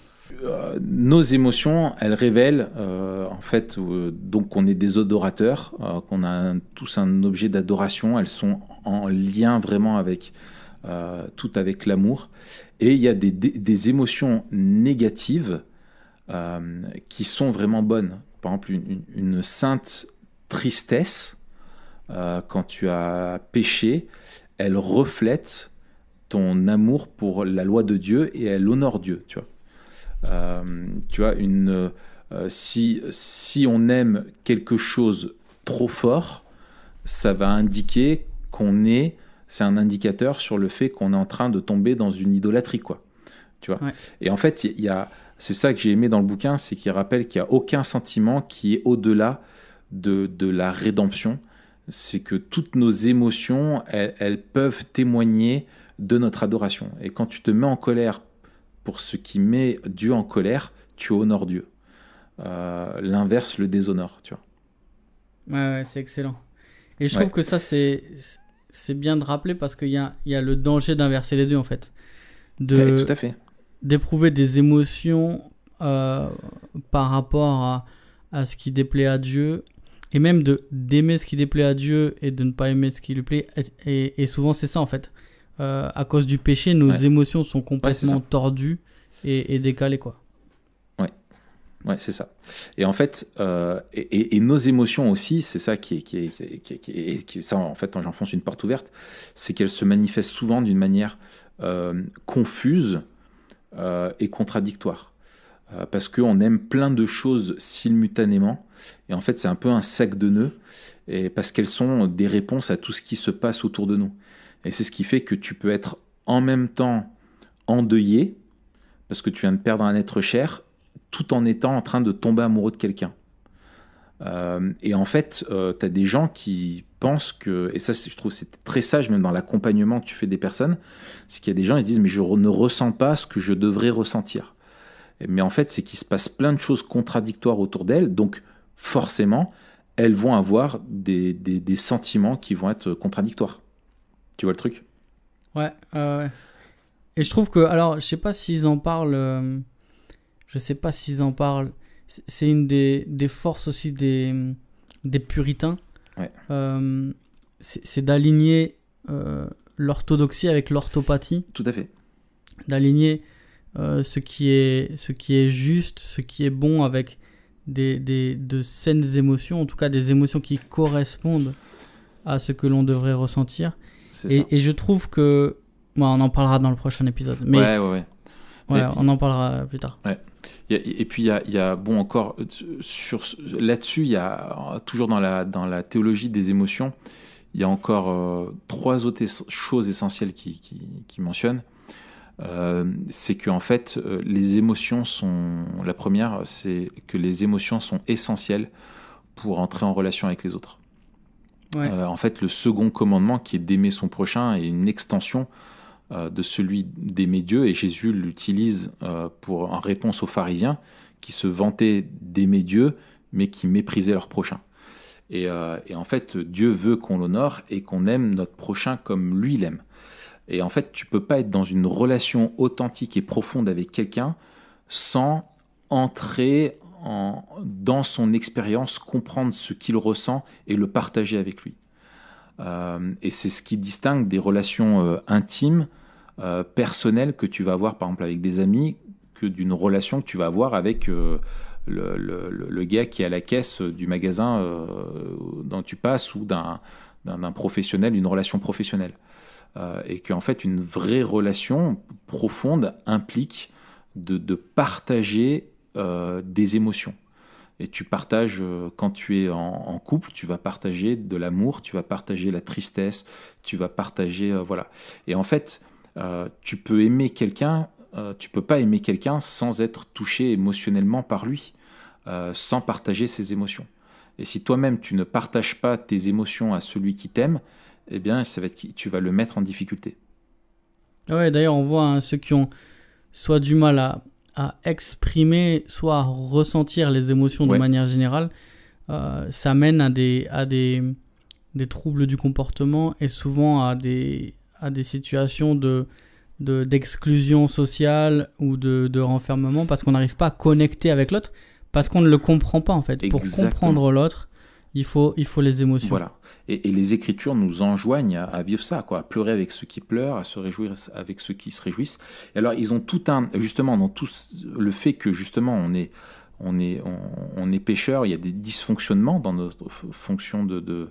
Nos émotions, elles révèlent en fait donc qu'on est des adorateurs, qu'on a tous un objet d'adoration. Elles sont en lien vraiment avec tout avec l'amour. Et il y a des émotions négatives qui sont vraiment bonnes. Par exemple, une sainte tristesse quand tu as péché, elle reflète ton amour pour la loi de Dieu et elle honore Dieu, tu vois. Tu vois, si on aime quelque chose trop fort, ça va indiquer c'est un indicateur sur le fait qu'on est en train de tomber dans une idolâtrie, quoi. Tu vois. Ouais. Et en fait, c'est ça que j'ai aimé dans le bouquin, c'est qu'il rappelle qu'il n'y a aucun sentiment qui est au-delà de la rédemption. C'est que toutes nos émotions, elles peuvent témoigner de notre adoration. Et quand tu te mets en colère pour ce qui met Dieu en colère, tu honores Dieu. L'inverse le déshonore, tu vois. Ouais, c'est excellent. Et je trouve que ça c'est bien de rappeler parce qu'il y a le danger d'inverser les deux en fait, Tout à fait. d'éprouver des émotions par rapport à ce qui déplaît à Dieu, et même d'aimer ce qui déplaît à Dieu et de ne pas aimer ce qui lui plaît. Et souvent c'est ça en fait. À cause du péché, nos émotions sont complètement tordues et décalées, quoi. Ouais, c'est ça. Et en fait, et nos émotions aussi, c'est ça qui ça, en fait, j'enfonce une porte ouverte, c'est qu'elles se manifestent souvent d'une manière confuse et contradictoire. parce qu'on aime plein de choses simultanément, et en fait c'est un peu un sac de nœuds, et parce qu'elles sont des réponses à tout ce qui se passe autour de nous. Et c'est ce qui fait que tu peux être en même temps endeuillé, parce que tu viens de perdre un être cher, tout en étant en train de tomber amoureux de quelqu'un. Et en fait, tu as des gens qui pensent que, et ça je trouve c'est très sage même dans l'accompagnement que tu fais des personnes, c'est qu'il y a des gens, ils se disent mais je ne ressens pas ce que je devrais ressentir. Mais en fait, c'est qu'il se passe plein de choses contradictoires autour d'elles, donc forcément, elles vont avoir des sentiments qui vont être contradictoires. Tu vois le truc ? Ouais. Et je trouve que, alors, je sais pas s'ils en parlent. Je sais pas s'ils en parlent. C'est une des forces aussi des puritains. Ouais. C'est d'aligner l'orthodoxie avec l'orthopathie. Tout à fait. D'aligner ce qui est juste, ce qui est bon avec de saines émotions, en tout cas des émotions qui correspondent à ce que l'on devrait ressentir. Et je trouve que... Bon, on en parlera dans le prochain épisode. Mais, ouais. On en parlera plus tard. Ouais. Et puis, il y a bon, encore, là-dessus, il y a toujours dans la théologie des émotions, il y a encore 3 autres choses essentielles qui mentionnent. C'est que en fait, les émotions sont... La première, c'est que les émotions sont essentielles pour entrer en relation avec les autres. Ouais. En fait, le second commandement, qui est d'aimer son prochain, est une extension de celui d'aimer Dieu, et Jésus l'utilise en réponse aux pharisiens qui se vantaient d'aimer Dieu, mais qui méprisaient leur prochain. Et en fait, Dieu veut qu'on l'honore et qu'on aime notre prochain comme lui l'aime. Et en fait, tu peux pas être dans une relation authentique et profonde avec quelqu'un sans entrer dans son expérience, comprendre ce qu'il ressent et le partager avec lui. Et c'est ce qui distingue des relations intimes, personnelles que tu vas avoir par exemple avec des amis, que d'une relation que tu vas avoir avec le gars qui est à la caisse du magasin dont tu passes, ou d'un professionnel, une relation professionnelle. Et qu'en fait, une vraie relation profonde implique de partager des émotions. Et tu partages, quand tu es en couple, tu vas partager de l'amour, tu vas partager la tristesse, tu vas partager... voilà. Et en fait, tu peux aimer quelqu'un, tu peux pas aimer quelqu'un sans être touché émotionnellement par lui, sans partager ses émotions. Et si toi-même, tu ne partages pas tes émotions à celui qui t'aime, eh bien, tu vas le mettre en difficulté. Ouais, d'ailleurs, on voit ceux qui ont soit du mal à exprimer, soit à ressentir les émotions de manière générale, ça mène à des troubles du comportement, et souvent à des situations d'exclusion sociale ou de renfermement, parce qu'on n'arrive pas à connecter avec l'autre, parce qu'on ne le comprend pas en fait. Exactement. Pour comprendre l'autre, il faut les émotions. Voilà. Et les Écritures nous enjoignent à vivre ça, quoi, à pleurer avec ceux qui pleurent, à se réjouir avec ceux qui se réjouissent. Et alors, ils ont tout justement, dans tout le fait que justement on est pécheurs, il y a des dysfonctionnements dans notre fonction de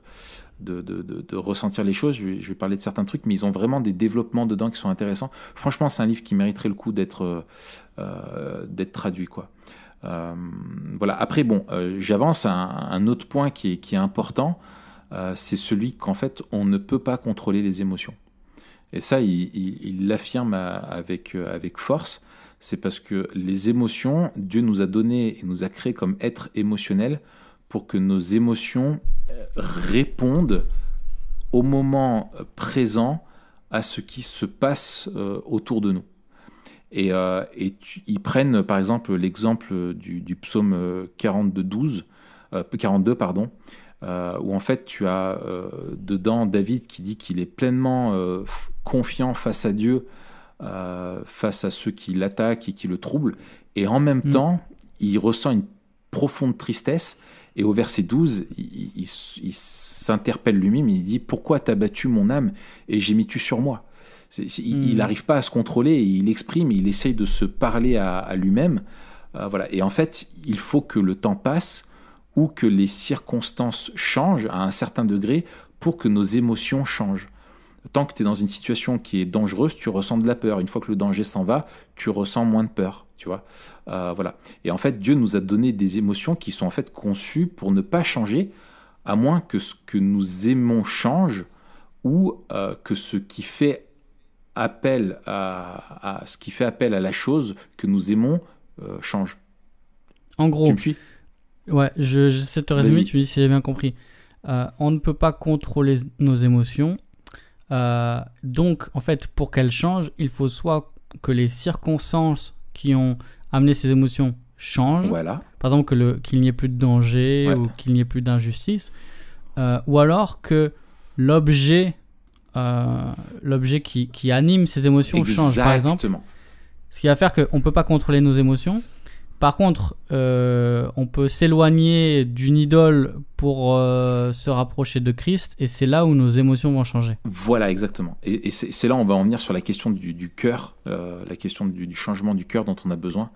ressentir les choses. Je vais parler de certains trucs, mais ils ont vraiment des développements dedans qui sont intéressants. Franchement, c'est un livre qui mériterait le coup d'être traduit, quoi. Voilà. Après, bon, j'avance à un autre point qui est important. C'est celui qu'en fait, on ne peut pas contrôler les émotions. Et ça, il l'affirme avec force. C'est parce que les émotions, Dieu nous a donné et nous a créés comme êtres émotionnels pour que nos émotions répondent au moment présent à ce qui se passe autour de nous. Et ils prennent par exemple l'exemple du psaume 42, où en fait tu as dedans David qui dit qu'il est pleinement confiant face à Dieu, face à ceux qui l'attaquent et qui le troublent, et en même temps il ressent une profonde tristesse. Et au verset 12, il s'interpelle lui-même, il dit « Pourquoi t'as battu mon âme et gémis-tu sur moi ?» Il n'arrive pas à se contrôler, et il exprime, il essaye de se parler à lui-même. Voilà. Et en fait, il faut que le temps passe ou que les circonstances changent à un certain degré pour que nos émotions changent. Tant que tu es dans une situation qui est dangereuse, tu ressens de la peur. Une fois que le danger s'en va, tu ressens moins de peur, tu vois. Voilà. Et en fait, Dieu nous a donné des émotions qui sont en fait conçues pour ne pas changer, à moins que ce que nous aimons change ou que ce qui fait appel ce qui fait appel à la chose que nous aimons change. En gros, Tu me suis? ouais, j'essaie de te résumer, Vas-y. tu me dis si j'ai bien compris. On ne peut pas contrôler nos émotions. Donc, en fait, pour qu'elles changent, il faut soit que les circonstances qui ont amené ces émotions changent. Voilà. Par exemple, qu'il n'y ait plus de danger Ouais. ou qu'il n'y ait plus d'injustice. Ou alors que l'objet qui anime ces émotions change. Par exemple, Exactement. ce qui va faire qu'on ne peut pas contrôler nos émotions. Par contre, on peut s'éloigner d'une idole pour se rapprocher de Christ, et c'est là où nos émotions vont changer. Voilà, exactement. Et c'est là on va en venir sur la question du cœur, la question du changement du cœur dont on a besoin.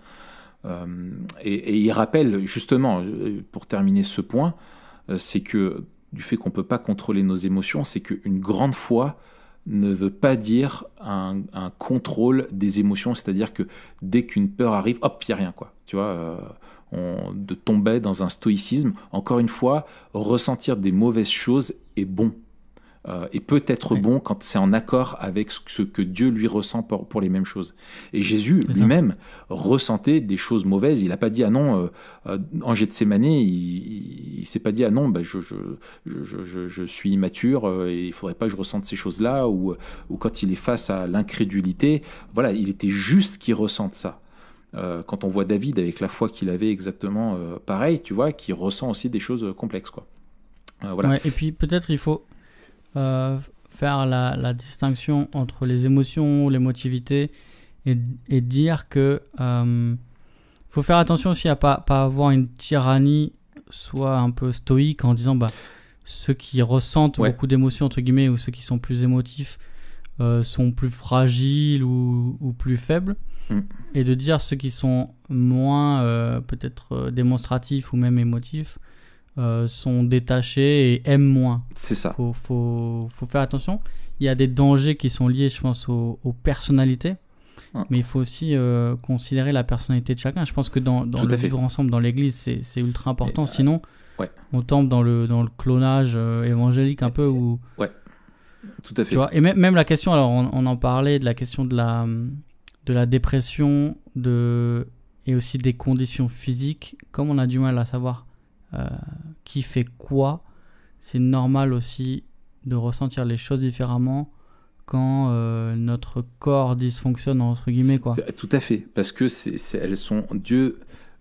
Et il rappelle, justement, pour terminer ce point, c'est que du fait qu'on ne peut pas contrôler nos émotions, c'est qu'une grande foi ne veut pas dire un contrôle des émotions, c'est-à-dire que dès qu'une peur arrive, hop, il n'y a rien, quoi. Tu vois, de tomber dans un stoïcisme. Encore une fois, ressentir des mauvaises choses est bon. Et peut être Oui. bon quand c'est en accord avec ce que Dieu lui ressent pour les mêmes choses. Et Jésus C'est ça. lui-même ressentait des choses mauvaises. Il n'a pas dit ah non, en Gethsémane, il s'est pas dit ah non, bah, je suis immature et il faudrait pas que je ressente ces choses-là, ou quand il est face à l'incrédulité, voilà, il était juste qu'il ressente ça. Quand on voit David avec la foi qu'il avait exactement pareil, tu vois, qui ressent aussi des choses complexes, quoi. Voilà. Ouais, et puis peut-être il faut faire la distinction entre les émotions, l'émotivité, et dire que faut faire attention aussi à pas avoir une tyrannie, soit un peu stoïque, en disant bah ceux qui ressentent Ouais. beaucoup d'émotions entre guillemets, ou ceux qui sont plus émotifs sont plus fragiles ou plus faibles, et de dire ceux qui sont moins peut-être démonstratifs ou même émotifs sont détachés et aiment moins. C'est ça. Faut faire attention. Il y a des dangers qui sont liés, je pense, aux personnalités. Mais il faut aussi considérer la personnalité de chacun. Je pense que dans le vivre ensemble dans l'église, c'est ultra important. Sinon, on tombe dans le clonage évangélique un peu. Ouais, tout à fait. Tu vois, et même la question, alors on en parlait, de la question de la dépression et aussi des conditions physiques. Comme on a du mal à savoir qui fait quoi, c'est normal aussi de ressentir les choses différemment quand notre corps dysfonctionne, entre guillemets, quoi. Tout à fait, parce que Dieu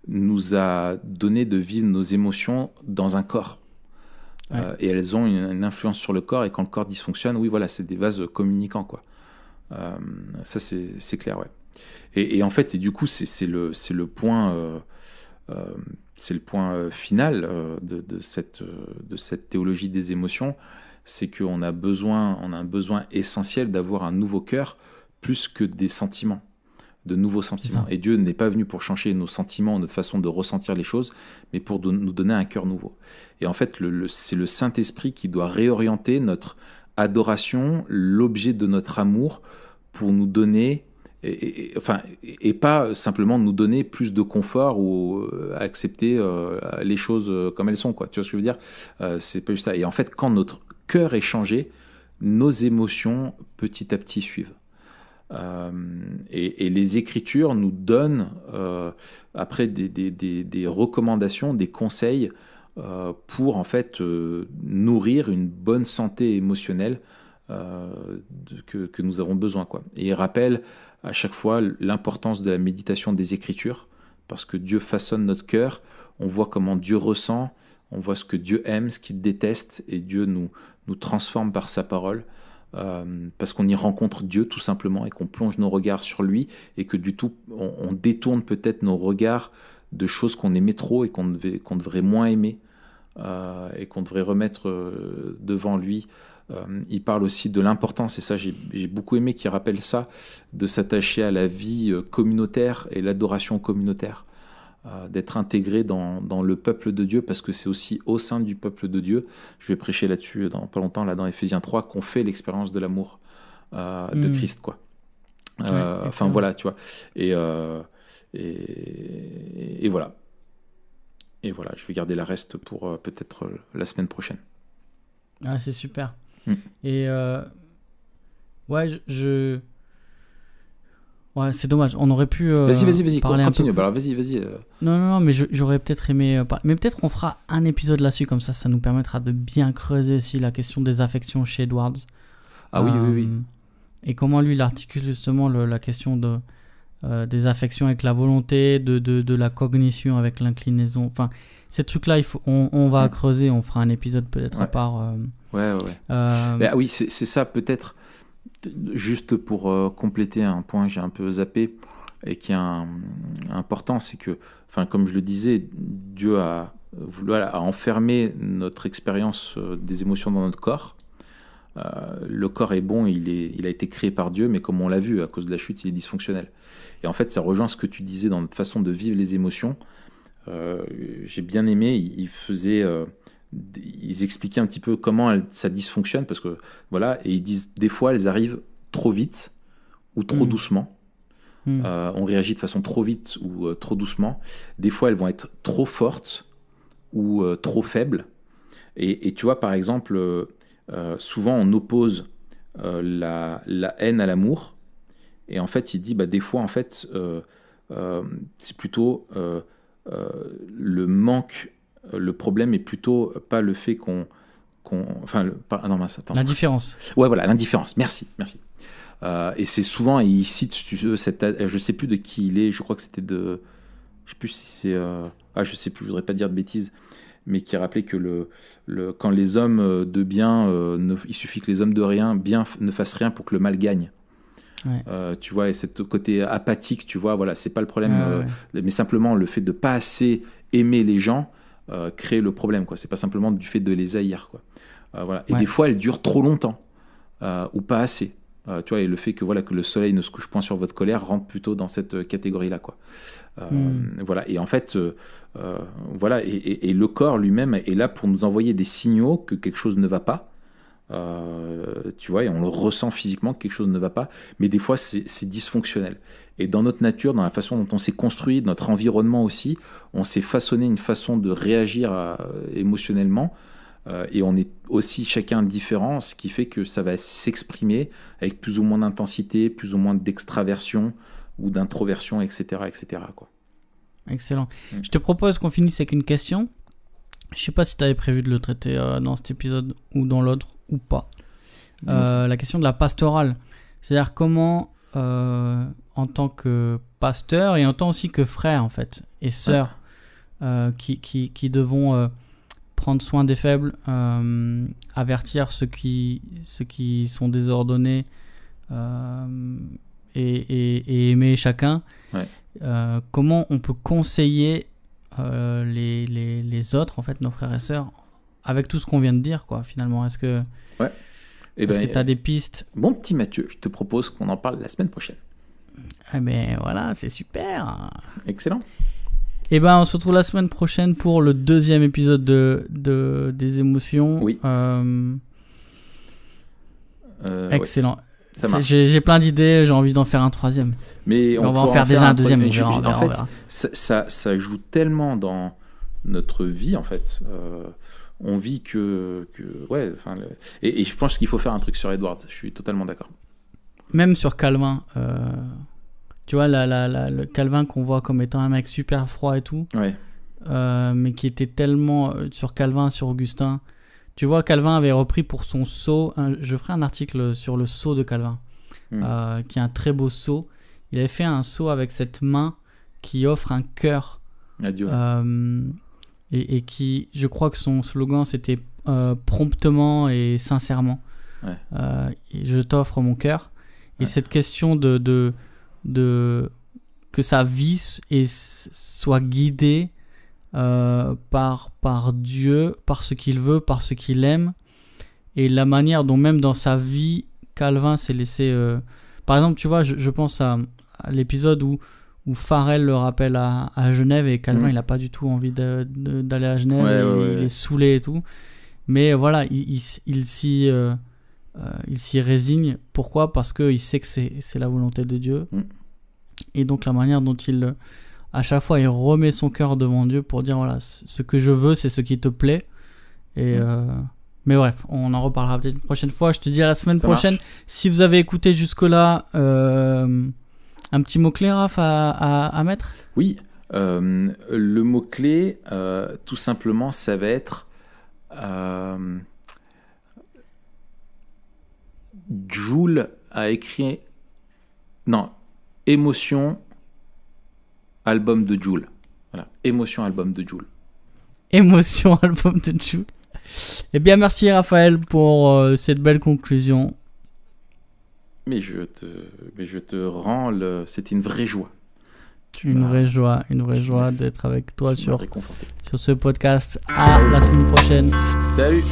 nous a donné de vivre nos émotions dans un corps. Ouais. Et elles ont une influence sur le corps, et quand le corps dysfonctionne, oui, voilà, c'est des vases communicants, quoi. Ça, c'est clair, ouais. Et en fait, et du coup, c'est le point... c'est le point final de cette théologie des émotions, c'est qu'on a un besoin essentiel d'avoir un nouveau cœur plus que des sentiments, de nouveaux sentiments. Et Dieu n'est pas venu pour changer nos sentiments, notre façon de ressentir les choses, mais pour nous donner un cœur nouveau. Et en fait, c'est le Saint-Esprit qui doit réorienter notre adoration, l'objet de notre amour, pour nous donner... Et pas simplement nous donner plus de confort ou accepter les choses comme elles sont, quoi. Tu vois ce que je veux dire? C'est pas juste ça. Et en fait, quand notre cœur est changé, nos émotions petit à petit suivent. Et les Écritures nous donnent après des recommandations, des conseils pour en fait nourrir une bonne santé émotionnelle que nous avons besoin, quoi. Et il rappelle à chaque fois l'importance de la méditation des Écritures, parce que Dieu façonne notre cœur, on voit comment Dieu ressent, on voit ce que Dieu aime, ce qu'il déteste, et Dieu nous transforme par sa parole, parce qu'on y rencontre Dieu tout simplement, et qu'on plonge nos regards sur lui, et que du tout on détourne peut-être nos regards de choses qu'on aimait trop et qu'on devrait moins aimer, et qu'on devrait remettre devant lui. Il parle aussi de l'importance, et ça j'ai beaucoup aimé qu'il rappelle ça, de s'attacher à la vie communautaire et l'adoration communautaire. d'être intégré dans le peuple de Dieu, parce que c'est aussi au sein du peuple de Dieu, je vais prêcher là-dessus dans pas longtemps, là dans Ephésiens 3, qu'on fait l'expérience de l'amour de Christ, quoi. Enfin voilà, tu vois. Et voilà. Et voilà, je vais garder la reste pour peut-être la semaine prochaine. Ah, c'est super. Et ouais, ouais, c'est dommage. On aurait pu vas-y, parler continue. un peu. Alors vas-y. Non, mais j'aurais peut-être aimé mais peut-être on fera un épisode là-dessus, comme ça nous permettra de bien creuser aussi la question des affections chez Edwards. Ah oui. Et comment lui il articule justement la question des affections avec la volonté, de la cognition avec l'inclinaison. Enfin, ces trucs-là, on va creuser, on fera un épisode peut-être à part. Ouais. Oui, c'est ça peut-être. Juste pour compléter un point que j'ai un peu zappé et qui est important, c'est que, comme je le disais, Dieu a enfermé notre expérience des émotions dans notre corps. Le corps est bon, il a été créé par Dieu, mais comme on l'a vu, à cause de la chute, il est dysfonctionnel. Et en fait, ça rejoint ce que tu disais dans notre façon de vivre les émotions. J'ai bien aimé, ils expliquaient un petit peu comment ça dysfonctionne, parce que voilà, et ils disent des fois elles arrivent trop vite ou trop doucement. On réagit de façon trop vite ou trop doucement. Des fois elles vont être trop fortes ou trop faibles. Et tu vois, par exemple, souvent on oppose la haine à l'amour. Et en fait, il dit des fois en fait c'est plutôt le manque. Le problème est plutôt pas le fait l'indifférence. Ouais, voilà, l'indifférence. Merci. Et c'est souvent, et il cite, si tu veux, je sais plus de qui il est, je crois que c'était je sais plus si c'est, je sais plus, je voudrais pas dire de bêtises, mais qui rappelait que quand les hommes de bien, il suffit que les hommes de rien bien ne fassent rien pour que le mal gagne. Ouais. Tu vois, et ce côté apathique, tu vois, voilà, c'est pas le problème, mais simplement le fait de pas assez aimer les gens crée le problème, quoi. C'est pas simplement du fait de les haïr, quoi. Voilà. Et des fois, elles durent trop longtemps ou pas assez. Tu vois, et le fait que le soleil ne se couche point sur votre colère rentre plutôt dans cette catégorie-là, quoi. Voilà. Et en fait, voilà. Et le corps lui-même est là pour nous envoyer des signaux que quelque chose ne va pas. Tu vois, et on le ressent physiquement que quelque chose ne va pas, mais des fois c'est dysfonctionnel. Et dans notre nature, dans la façon dont on s'est construit, notre environnement aussi, on s'est façonné une façon de réagir émotionnellement, et on est aussi chacun différent, ce qui fait que ça va s'exprimer avec plus ou moins d'intensité, plus ou moins d'extraversion ou d'introversion, etc., quoi. Excellent. Je te propose qu'on finisse avec une question. Je sais pas si tu avais prévu de le traiter dans cet épisode ou dans l'autre ou pas. La question de la pastorale. C'est-à-dire comment, en tant que pasteur et en tant aussi que frère, en fait, et sœur, qui devons prendre soin des faibles, avertir ceux qui sont désordonnés, et aimer chacun. Comment on peut conseiller les autres, en fait, nos frères et sœurs, avec tout ce qu'on vient de dire, quoi, finalement. Est-ce que tu as des pistes? Mon petit Mathieu, je te propose qu'on en parle la semaine prochaine. Eh ben voilà, c'est super. Excellent. Et on se retrouve la semaine prochaine pour le 2e épisode des émotions. Oui. Excellent. Ouais. Ça marche. J'ai plein d'idées, j'ai envie d'en faire un 3e. Mais on va en faire déjà un 2e. En fait, ça joue tellement dans notre vie, en fait. On vit et je pense qu'il faut faire un truc sur Edwards. Je suis totalement d'accord. Même sur Calvin. Tu vois, le Calvin qu'on voit comme étant un mec super froid et tout. Ouais. Mais qui était tellement sur Calvin, sur Augustin. Tu vois, Calvin avait repris pour son sceau. Je ferai un article sur le sceau de Calvin, qui est un très beau sceau. Il avait fait un sceau avec cette main qui offre un cœur. Adieu. Et qui, je crois que son slogan c'était promptement et sincèrement. Ouais. Et je t'offre mon cœur. Et cette question de que sa vie soit guidée par Dieu, par ce qu'il veut, par ce qu'il aime, et la manière dont même dans sa vie Calvin s'est laissé par exemple, tu vois, je pense à l'épisode où où Pharrell le rappelle à Genève, et Calvin, il n'a pas du tout envie d'aller à Genève, il est saoulé et tout. Mais voilà, il s'y résigne. Pourquoi ? Parce qu'il sait que c'est la volonté de Dieu. Et donc la manière dont à chaque fois, il remet son cœur devant Dieu pour dire, voilà, ce que je veux, c'est ce qui te plaît. Mais bref, on en reparlera peut-être une prochaine fois. Je te dis à la semaine prochaine. Marche. Si vous avez écouté jusque-là, un petit mot-clé, Raph, à mettre ? Oui, le mot-clé, tout simplement, ça va être Jul a écrit... Non, Émotion, album de Jul. Voilà, Émotion, album de Jul. Émotion, album de Jul. Eh bien, merci Raphaël pour cette belle conclusion. Mais je te rends c'était une vraie joie. Une vraie joie d'être avec toi sur réconforté. ce podcast. À la semaine prochaine. Salut.